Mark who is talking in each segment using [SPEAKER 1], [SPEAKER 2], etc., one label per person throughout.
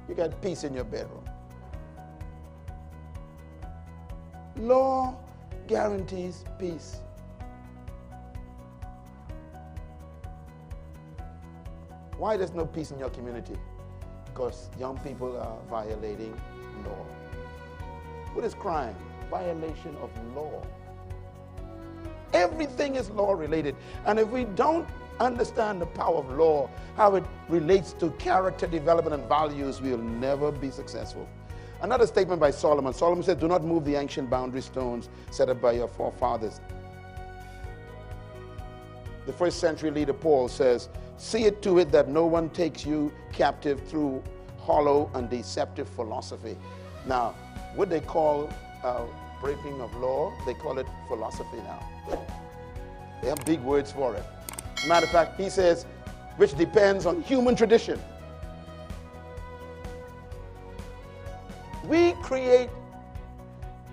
[SPEAKER 1] You got peace in your bedroom. Law guarantees peace. Why there's no peace in your community? Because young people are violating law. What is crime? Violation of law. Everything is law related. And if we don't understand the power of law, how it relates to character development and values, we'll never be successful. Another statement by Solomon. Solomon said, do not move the ancient boundary stones set up by your forefathers. The first century leader Paul says, see it to it that no one takes you captive through hollow and deceptive philosophy. Now, what they call breaking of law, they call it philosophy now. They have big words for it. Matter of fact, he says, which depends on human tradition. We create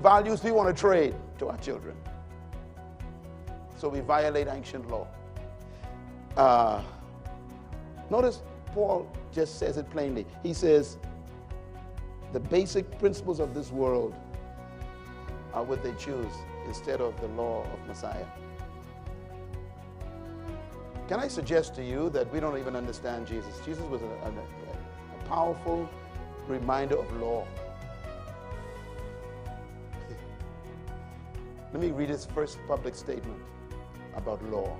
[SPEAKER 1] values we want to trade to our children. So we violate ancient law. Notice Paul just says it plainly. He says, the basic principles of this world are what they choose instead of the law of Messiah. Can I suggest to you that we don't even understand Jesus? Jesus was a powerful reminder of law. Let me read his first public statement about law.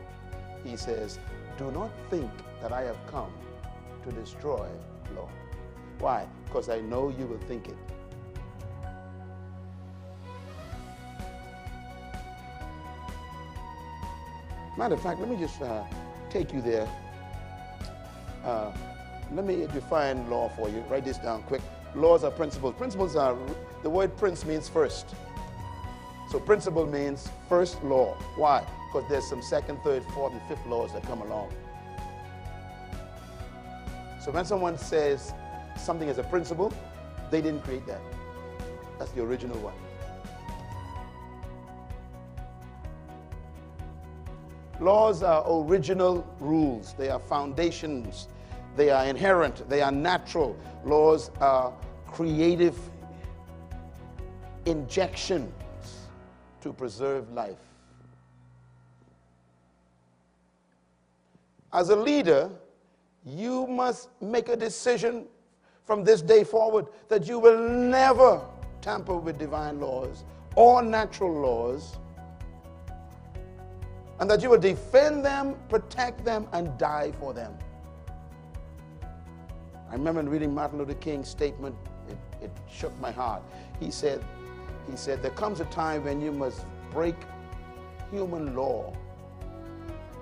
[SPEAKER 1] He says, do not think that I have come to destroy law. Why? Because I know you will think it. Matter of fact, let me just take you there. Let me define law for you. Write this down quick. Laws are principles. Principles are, the word prince means first. So principle means first law. Why? Because there's some second, third, fourth, and fifth laws that come along. So when someone says something is a principle, they didn't create that. That's the original one. Laws are original rules. They are foundations. They are inherent. They are natural. Laws are creative injections to preserve life. As a leader, you must make a decision from this day forward that you will never tamper with divine laws or natural laws, and that you will defend them, protect them, and die for them. I remember reading Martin Luther King's statement. It shook my heart. He said, there comes a time when you must break human law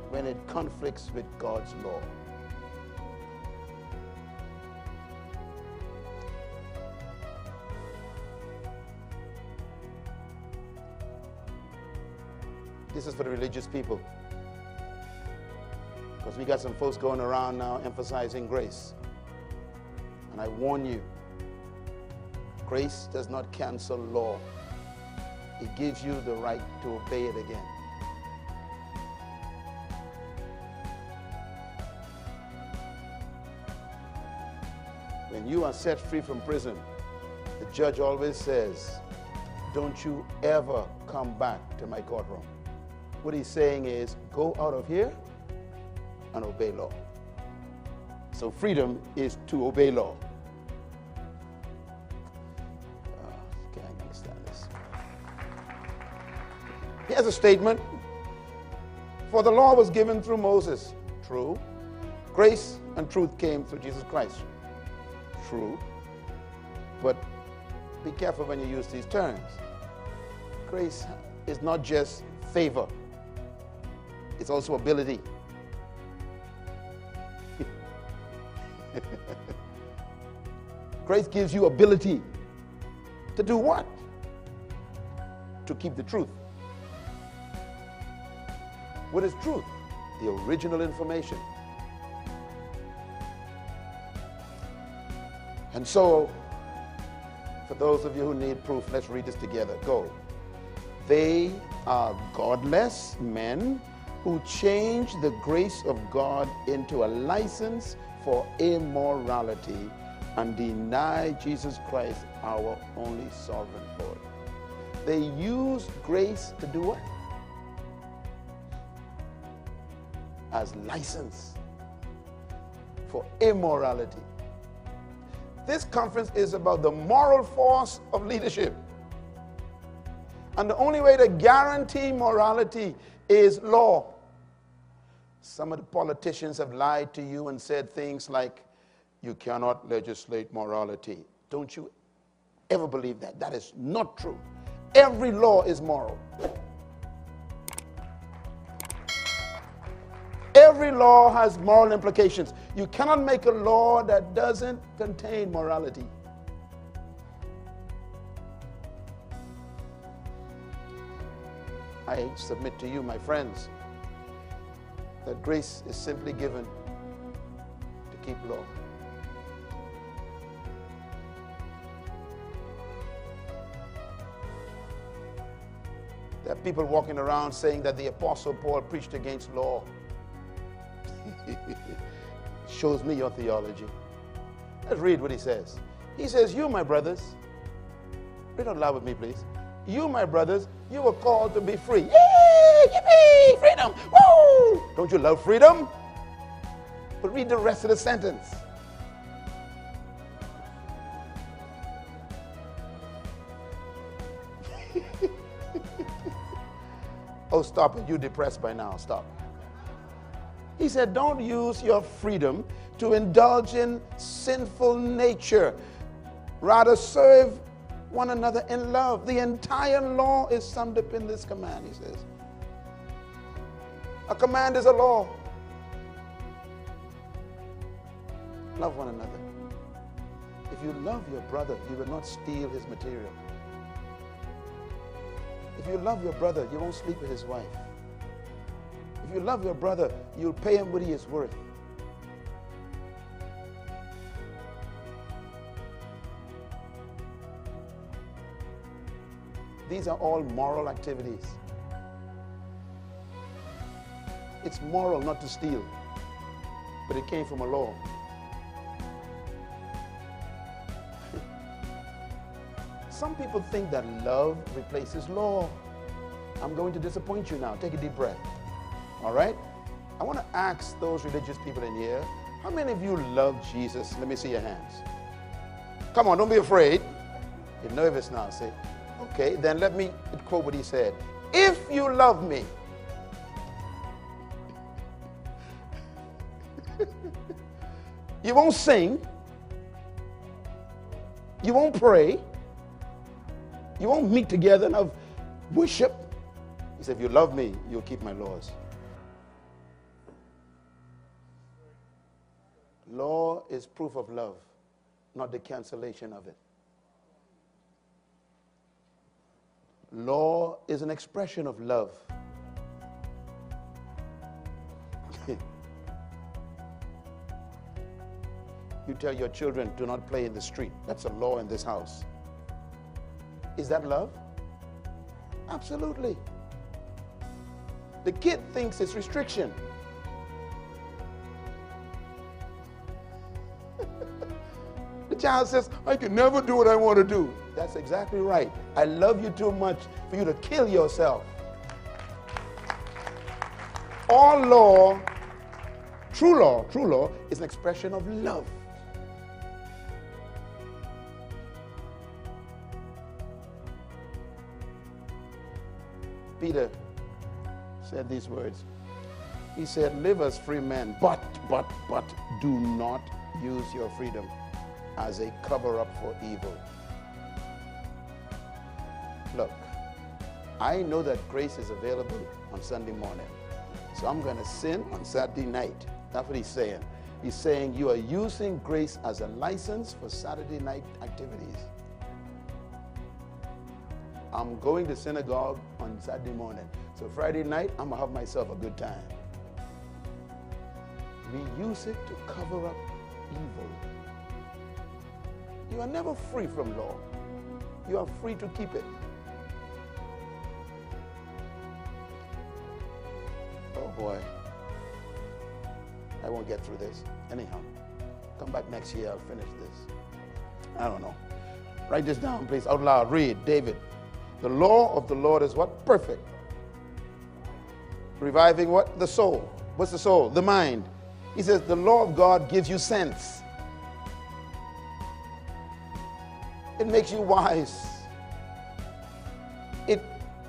[SPEAKER 1] when it conflicts with God's law. This is for the religious people, because we got some folks going around now emphasizing grace. And I warn you, grace does not cancel law. It gives you the right to obey it again. When you are set free from prison, the judge always says, don't you ever come back to my courtroom. What he's saying is, go out of here and obey law. So freedom is to obey law. Can't understand this. Here's a statement. For the law was given through Moses. True. Grace and truth came through Jesus Christ. True. But be careful when you use these terms. Grace is not just favor. It's also ability. Grace gives you ability to do what? To keep the truth. What is truth? The original information. And so, for those of you who need proof, let's read this together. Go. They are godless men who change the grace of God into a license for immorality, and deny Jesus Christ, our only sovereign Lord. They use grace to do what? As license for immorality. This conference is about the moral force of leadership. And the only way to guarantee morality is law. Some of the politicians have lied to you and said things like, you cannot legislate morality. Don't you ever believe that. That is not true. Every law is moral. Every law has moral implications. You cannot make a law that doesn't contain morality. I submit to you, my friends, that grace is simply given to keep law. There are people walking around saying that the Apostle Paul preached against law. Shows me your theology. Let's read what he says. He says, you, my brothers, read out loud with me, please. You, my brothers, you were called to be free. Yay! Yippee! Freedom! Woo! Don't you love freedom? But read the rest of the sentence. Oh, stop it. You're depressed by now. Stop. He said, don't use your freedom to indulge in sinful nature. Rather, serve one another in love. The entire law is summed up in this command, he says. A command is a law. Love one another. If you love your brother, you will not steal his material. If you love your brother, you won't sleep with his wife. If you love your brother, you'll pay him what he is worth. These are all moral activities. It's moral not to steal, but it came from a law. Some people think that love replaces law. I'm going to disappoint you now. Take a deep breath. All right? I want to ask those religious people in here, how many of you love Jesus? Let me see your hands. Come on, don't be afraid. You're nervous now, see? Okay, then let me quote what he said. If you love me, you won't sing, you won't pray, you won't meet together and have worship. He said, if you love me, you'll keep my laws. Law is proof of love, not the cancellation of it. Law is an expression of love. You tell your children, do not play in the street. That's a law in this house. Is that love? Absolutely. The kid thinks it's restriction. The child says, I can never do what I want to do. That's exactly right. I love you too much for you to kill yourself. All law, true law is an expression of love. Peter said these words. He said, live as free men, but do not use your freedom as a cover-up for evil. Look, I know that grace is available on Sunday morning, so I'm going to sin on Saturday night. That's what he's saying. He's saying you are using grace as a license for Saturday night activities. I'm going to synagogue on Saturday morning, so Friday night I'm going to have myself a good time. We use it to cover up evil. You are never free from law. You are free to keep it. Oh boy, I won't get through this. Anyhow, come back next year, I'll finish this. I don't know. Write this down, please, out loud. Read, David. The law of the Lord is what? Perfect. Reviving what? The soul. What's the soul? The mind. He says the law of God gives you sense. It makes you wise.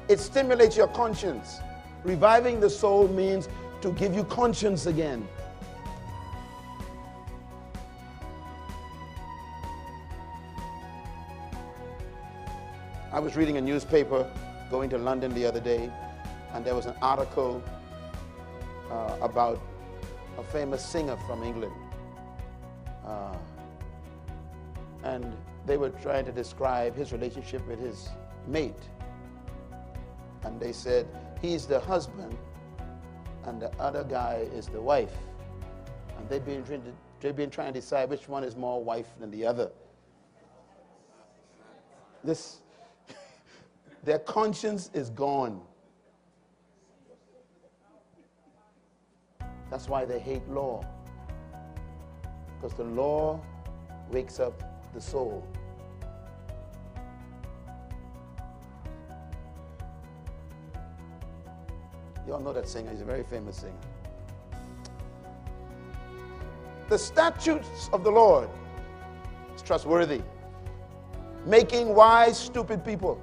[SPEAKER 1] It stimulates your conscience. Reviving the soul means to give you conscience again. I was reading a newspaper going to London the other day, and there was an article about a famous singer from England. And they were trying to describe his relationship with his mate. And they said, he's the husband and the other guy is the wife. And they've been trying to decide which one is more wife than the other. Their conscience is gone. That's why they hate law. Because the law wakes up the soul. You all know that singer. He's a very famous singer. The statutes of the Lord is trustworthy, making wise stupid people.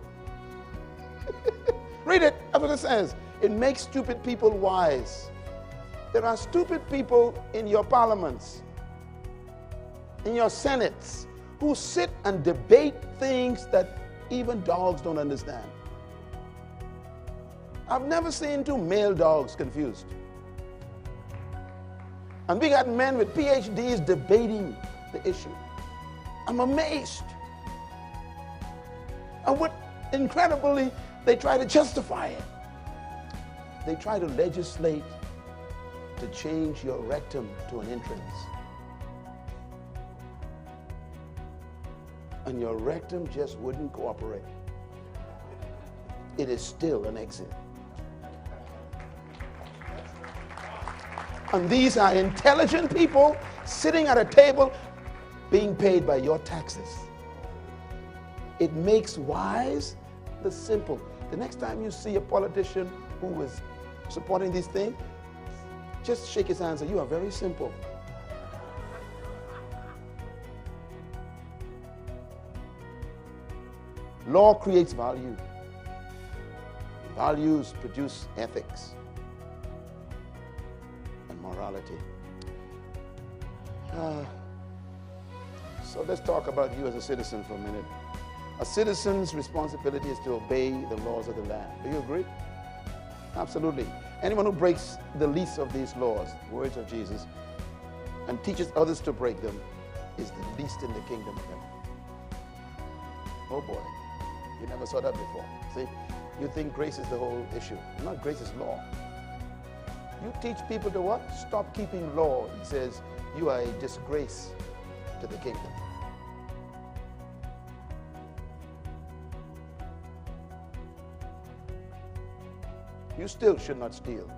[SPEAKER 1] Read it. That's what it says. It makes stupid people wise. There are stupid people in your parliaments, in your senates, who sit and debate things that even dogs don't understand. I've never seen two male dogs confused. And we got men with PhDs debating the issue. I'm amazed. And what incredibly, they try to justify it. They try to legislate to change your rectum to an entrance. And your rectum just wouldn't cooperate. It is still an exit. And these are intelligent people sitting at a table being paid by your taxes. It makes wise the simple. The next time you see a politician who is supporting these things, just shake his hand and say, you are very simple. Law creates value. Values produce ethics and morality. So let's talk about you as a citizen for a minute. A citizen's responsibility is to obey the laws of the land. Do you agree? Absolutely. Anyone who breaks the least of these laws, words of Jesus, and teaches others to break them is the least in the kingdom of heaven. Oh boy, you never saw that before. See, you think grace is the whole issue. Not grace is law. You teach people to what? Stop keeping law. He says, you are a disgrace to the kingdom. You still should not steal.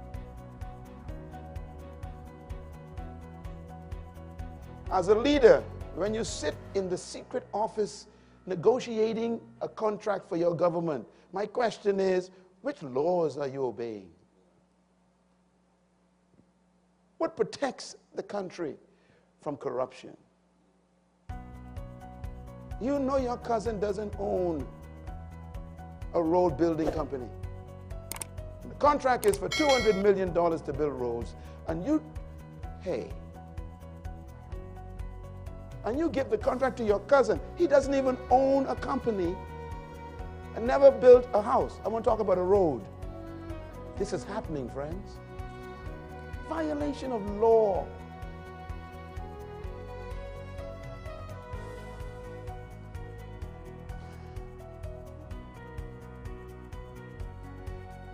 [SPEAKER 1] As a leader, when you sit in the secret office negotiating a contract for your government, my question is, which laws are you obeying? What protects the country from corruption? You know your cousin doesn't own a road building company. The contract is for $200 million to build roads, and you give the contract to your cousin. He doesn't even own a company and never built a house. I want to talk about a road. This is happening, friends. Violation of law.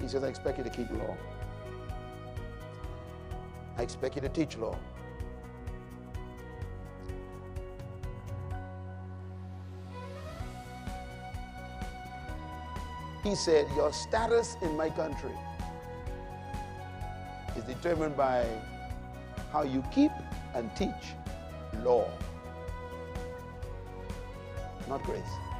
[SPEAKER 1] He says, I expect you to keep law. I expect you to teach law. He said, your status in my country is determined by how you keep and teach law. not grace.